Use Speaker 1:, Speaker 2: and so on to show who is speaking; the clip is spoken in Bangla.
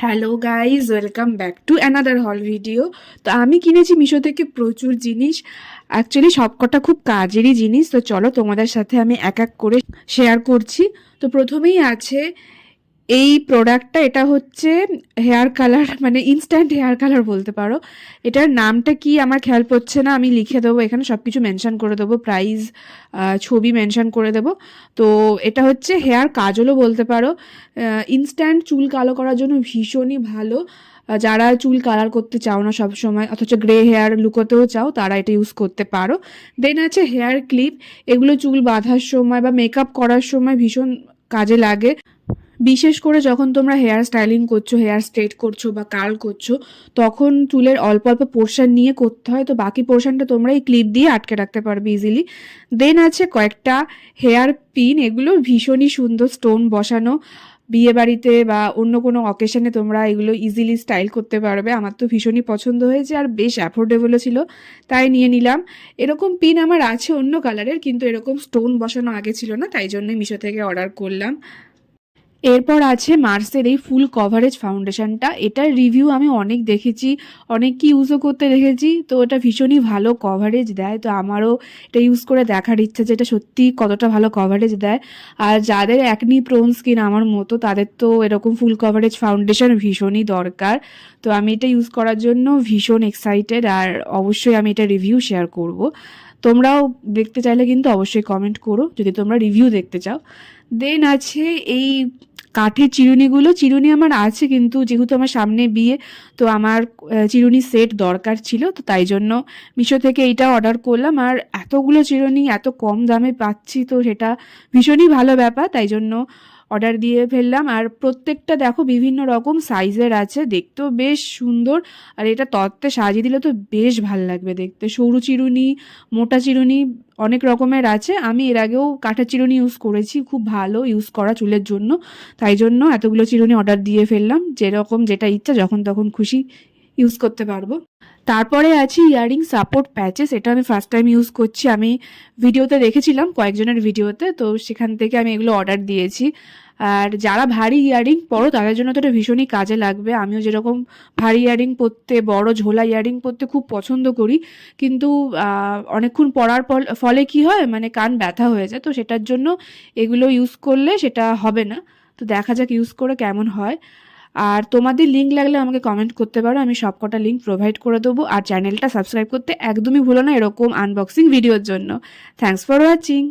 Speaker 1: Hello guys, welcome back to another হল ভিডিও। তো আমি কিনেছি মিশো থেকে প্রচুর জিনিস, অ্যাকচুয়ালি সবকটা খুব কাজেরই জিনিস। তো চলো তোমাদের সাথে আমি এক এক করে শেয়ার করছি। তো প্রথমেই আছে এই প্রোডাক্টটা, এটা হচ্ছে হেয়ার কালার, মানে ইনস্ট্যান্ট হেয়ার কালার বলতে পারো। এটার নামটা কি আমার খেয়াল পড়ছে না, আমি লিখে দেবো এখানে, সব কিছু মেনশন করে দেবো, প্রাইস ছবি মেনশন করে দেবো। তো এটা হচ্ছে হেয়ার কাজলও বলতে পারো। ইনস্ট্যান্ট চুল কালো করার জন্য ভীষণই ভালো। যারা চুল কালার করতে চাও না সব সময়, অথচ গ্রে হেয়ার লুকোতেও চাও, তারা এটা ইউজ করতে পারো। দেন আছে হেয়ার ক্লিপ, এগুলো চুল বাঁধার সময় বা মেকআপ করার সময় ভীষণ কাজে লাগে। বিশেষ করে যখন তোমরা হেয়ার স্টাইলিং করছো, হেয়ার স্ট্রেট করছো বা কার্ল করছো, তখন চুলের অল্প অল্প পোর্শন নিয়ে করতে হয়, তো বাকি পোর্শনটা তোমরা এই ক্লিপ দিয়ে আটকে রাখতে পারবে ইজিলি। দেন আছে কয়েকটা হেয়ার পিন, এগুলো ভীষণই সুন্দর, স্টোন বসানো। বিয়ে বাড়িতে বা অন্য কোনো অকেশনে তোমরা এগুলো ইজিলি স্টাইল করতে পারবে। আমার তো ভীষণই পছন্দ হয়েছে আর বেশ অ্যাফোর্ডেবলও ছিল, তাই নিয়ে নিলাম। এরকম পিন আমার আছে অন্য কালারের, কিন্তু এরকম স্টোন বসানো আগে ছিল না, তাই জন্যই মিশো থেকে অর্ডার করলাম। এরপর আছে মার্সের এই ফুল কভারেজ ফাউন্ডেশনটা। এটার রিভিউ আমি অনেক দেখেছি, অনেককে ইউজও করতে দেখেছি, তো এটা ভীষণই ভালো কভারেজ দেয়। তো আমারও এটা ইউজ করে দেখার ইচ্ছা যে এটা সত্যি কতটা ভালো কভারেজ দেয়। আর যাদের অ্যাকনি প্রোন স্কিন আমার মতো, তাদের তো এরকম ফুল কভারেজ ফাউন্ডেশন ভীষণই দরকার। তো আমি এটা ইউজ করার জন্য ভীষণ এক্সাইটেড, আর অবশ্যই আমি এটা রিভিউ শেয়ার করব। তোমরাও দেখতে চাইলে কিন্তু অবশ্যই কমেন্ট করো যদি তোমরা রিভিউ দেখতে চাও। দেন আছে এই কাঠের চিরুনিগুলো। চিরুনি আমার আছে, কিন্তু যেহেতু আমার সামনে বিয়ে, তো আমার চিরুনি সেট দরকার ছিল, তো তাই জন্য মিশো থেকে এইটা অর্ডার করলাম। আর এতগুলো চিরুনি এত কম দামে পাচ্ছি, তো সেটা ভীষণই ভালো ব্যাপার, তাই জন্য অর্ডার দিয়ে ফেললাম। আর প্রত্যেকটা দেখো বিভিন্ন রকম সাইজের আছে, দেখতেও বেশ সুন্দর। আর এটা তত্ত্বে সাজিয়ে দিলে তো বেশ ভাল লাগবে দেখতে। সরু চিরুনি, মোটা চিরুনি অনেক রকমের আছে। আমি এর আগেও কাঠের চিরুনি ইউজ করেছি, খুব ভালো ইউজ করা চুলের জন্য, তাই জন্য এতগুলো চিরুনি অর্ডার দিয়ে ফেললাম। যেরকম যেটা ইচ্ছা যখন তখন খুশি ইউজ করতে পারবো। তারপরে আছে ইয়ারিং সাপোর্ট প্যাচেস। এটা আমি ফার্স্ট টাইম ইউজ করছি, আমি ভিডিওতে দেখেছিলাম কয়েকজনের ভিডিওতে, তো সেখান থেকে আমি এগুলো অর্ডার দিয়েছি। আর যারা ভারী ইয়ারিং পরো তাদের জন্য তো এটা ভীষণই কাজে লাগবে। আমিও যেরকম ভারী ইয়ারিং পরতে, বড় ঝোলা ইয়ারিং পরতে খুব পছন্দ করি, কিন্তু অনেকক্ষণ পরার ফলে কি হয়, মানে কান ব্যথা হয়ে যায়, তো সেটার জন্য এগুলো ইউজ করলে সেটা হবে না। তো দেখা যাক ইউজ করে কেমন হয়। আর তোমাদের লিঙ্ক লাগলে আমাকে কমেন্ট করতে পারো, আমি সবকটা লিঙ্ক প্রোভাইড করে দেবো। আর চ্যানেলটা সাবস্ক্রাইব করতে একদমই ভুলো না এরকম আনবক্সিং ভিডিওর জন্য। Thanks for watching.